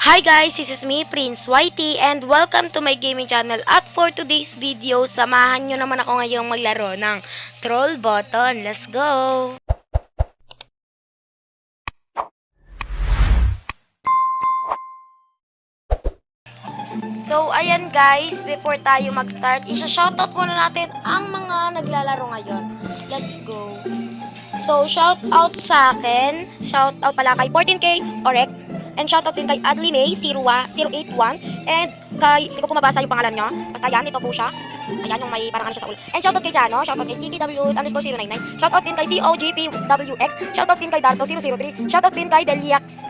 Hi guys, this is me, Prince YT, and welcome to my gaming channel. At for today's video, samahan nyo naman ako ngayong maglaro ng Troll Button. Let's go! So, ayan guys, before tayo mag-start, isa-shoutout muna natin ang mga naglalaro ngayon. Let's go! So, shoutout sa akin, shoutout pala kay 14K, correct? And shoutout din kay Adline081 and kay, hindi ko po mabasa yung pangalan niya. Basta yan, ito po siya. Ayan, yung may parang ano siya sa ulo. And shoutout kay Jano, shoutout kay CKW_099, shoutout din kay COGPWX, shoutout din kay Darto003, shoutout din kay Deliax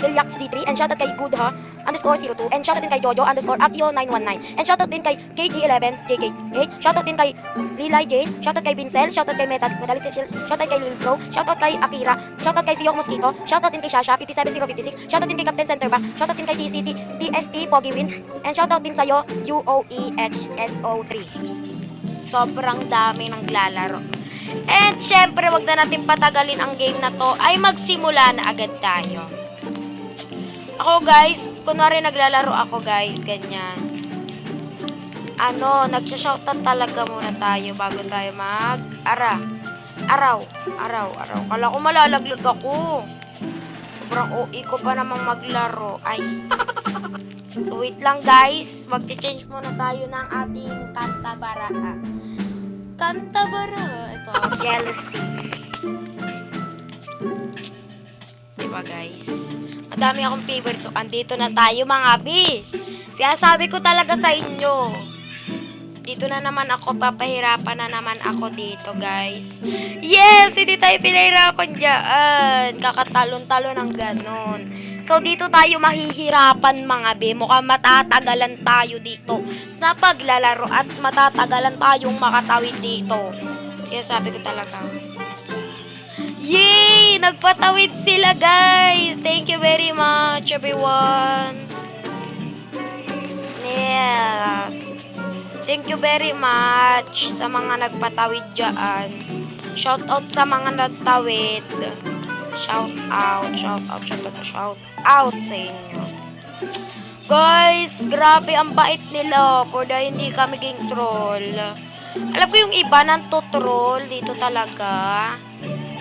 Z3, and shoutout kay Goodha_02, and shoutout din kay Jojo_Akio919, and shoutout din kay KG11JK8, shoutout din kay Lilay J, shoutout kay Vincel, shoutout kay Medalistic, shoutout kay Lil Bro, shoutout kay Akira, shoutout kay Siyok Mosquito, shoutout din kay Shasha 57056, shoutout din kay Captain Centerback, shoutout din kay TCT, TST Pogi Wind, and shoutout din sa'yo UOEHSO3. Sobrang dami ng lalaro. And syempre, wag na natin patagalin ang game na to, ay magsimula na agad tayo. Ako guys, kunwari naglalaro ako guys, ganyan. Nagsha-shoutout talaga muna tayo bago tayo araw. Kala ko malalaglag ako. Sobrang OE ko pa namang maglaro. Ay. So wait lang guys, mag-change muna tayo ng ating kantabara. Ito, jealousy. Diba guys? Madami akong favorite. So, andito na tayo mga bi. Kaya sabi ko talaga sa inyo. Dito na naman ako. Papahirapan na naman ako dito, guys. Yes! Hindi tayo pinahirapan dyan. Kakatalon-talon ng ganon. So, dito tayo mahihirapan mga bi. Mukhang matatagalan tayo dito na paglalaro at matatagalan tayong makatawid dito. Kaya sabi ko talaga. Yay! Nagpatawid sila, guys! Thank you very much, everyone. Yes. Thank you very much sa mga nagpatawid dyan. Shout out sa mga nagtawid. Shout out sa inyo. Guys, grabe ang bait nila for the hindi kami ging troll. Alam ko yung iba nang troll dito talaga.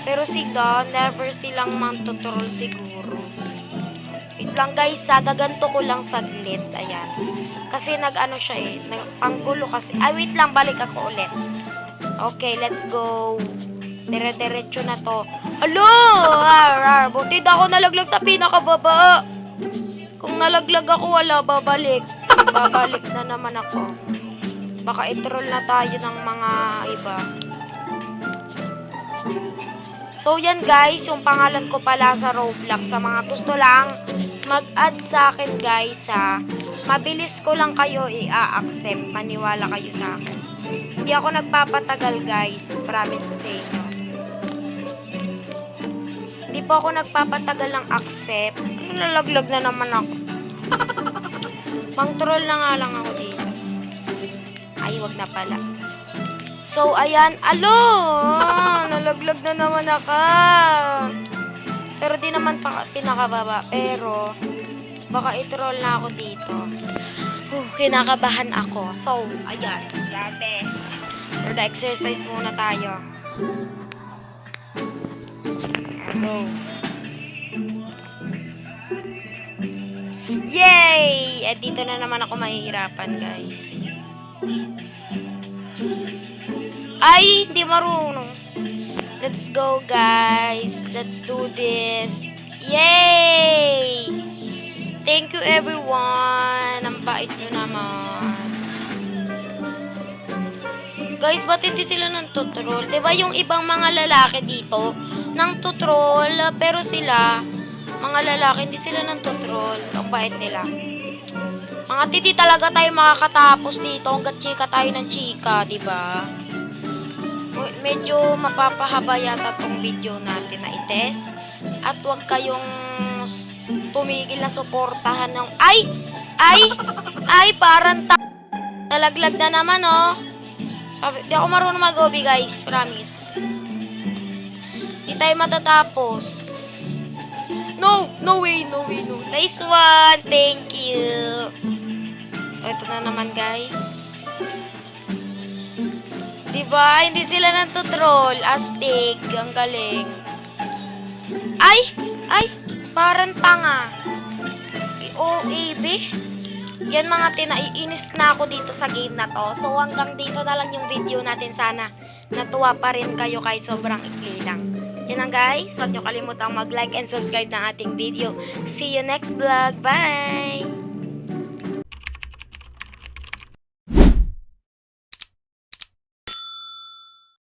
Pero sila, never silang mantutrol siguro. Wait lang guys, gaganto ko lang saglit. Ayan. Kasi nag-ano siya eh. Panggulo kasi. Ay, wait lang, balik ako ulit. Okay, let's go. Dire-diretso na to. Alo! Buti na ako nalaglag sa pinakababa. Kung nalaglag ako, wala, babalik. Babalik na naman ako. Baka i-troll na tayo ng mga iba. So, yan guys, yung pangalan ko pala sa Roblox. Sa mga gusto lang mag-add sa akin guys, ha. Mabilis ko lang kayo i-accept. Maniwala kayo sa akin. Hindi ako nagpapatagal guys. Promise ko sa inyo. Hindi po ako nagpapatagal ng accept. Nalaglag na naman ako. Mang-troll na nga lang ako dito. Ay, wag na pala. So, ayan. Nalaglag na naman ako. Pero di naman pinakababa. Pero, baka i-troll na ako dito. Kinakabahan ako. So, ayan. Grabe. For the exercise muna tayo. Go. Yay! Dito na naman ako mahihirapan, guys. Ay, hindi marunong. Let's go, guys. Let's do this. Yay! Thank you, everyone. Ang bait nyo naman. Guys, ba't hindi sila nang tutrol? Diba yung ibang mga lalaki dito nang tutrol, pero sila, mga lalaki, hindi sila nang tutrol. Ang bait nila. Mga titi talaga tayo makakatapos dito hanggat chika tayo ng chika, diba? Medyo mapapahaba yata tong video natin na i-test. At huwag kayong tumigil na suportahan ng... Ay! Parang nalaglag na naman, oh. Sabi, di ako marunong mag-obi, guys. Promise. Di tayo matatapos. No! No way! No way! No. Nice one! Thank you! So, ito na naman, guys. Diba? Hindi sila nantutroll. Astig. Ang galing. Ay! Ay! Parang tanga. OAB. Yan mga tinaiinis na ako dito sa game na to. So hanggang dito na lang yung video natin. Sana natuwa pa rin kayo kahit sobrang ikli lang. Yan lang guys. Huwag nyo kalimutang mag-like and subscribe ng ating video. See you next vlog. Bye!